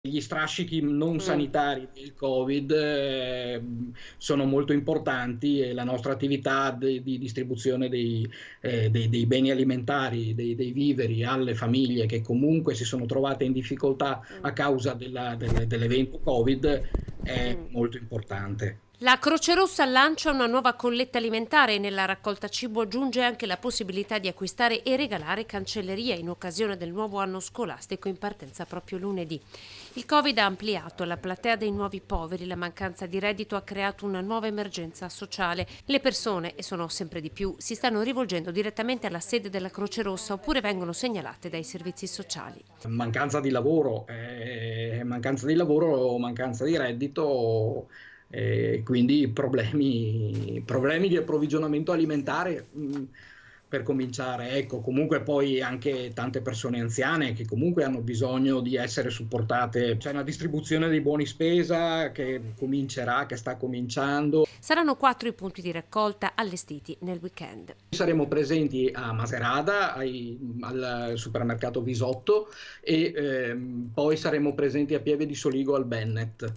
Gli strascichi non Mm. sanitari del Covid sono molto importanti e la nostra attività di distribuzione dei beni alimentari, dei viveri alle famiglie che comunque si sono trovate in difficoltà a Mm. causa dell'evento Covid è Mm. molto importante. La Croce Rossa lancia una nuova colletta alimentare e nella raccolta cibo aggiunge anche la possibilità di acquistare e regalare cancelleria in occasione del nuovo anno scolastico in partenza proprio lunedì. Il Covid ha ampliato la platea dei nuovi poveri, la mancanza di reddito ha creato una nuova emergenza sociale. Le persone, e sono sempre di più, si stanno rivolgendo direttamente alla sede della Croce Rossa oppure vengono segnalate dai servizi sociali. Mancanza di lavoro, mancanza di reddito, quindi problemi di approvvigionamento alimentare, per cominciare. Ecco, comunque poi anche tante persone anziane che comunque hanno bisogno di essere supportate. C'è una distribuzione dei buoni spesa che comincerà, che sta cominciando. Saranno 4 i punti di raccolta allestiti nel weekend. Saremo presenti a Maserata, al supermercato Visotto e poi saremo presenti a Pieve di Soligo al Bennet.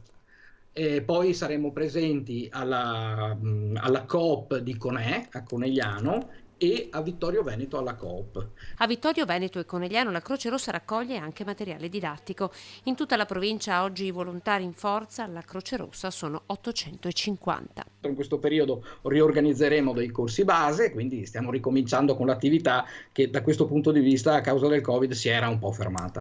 E poi saremo presenti alla Coop di Conè, a Conegliano, e a Vittorio Veneto alla Coop. A Vittorio Veneto e Conegliano la Croce Rossa raccoglie anche materiale didattico. In tutta la provincia oggi i volontari in forza alla Croce Rossa sono 850. In questo periodo riorganizzeremo dei corsi base, quindi stiamo ricominciando con l'attività che da questo punto di vista a causa del Covid si era un po' fermata.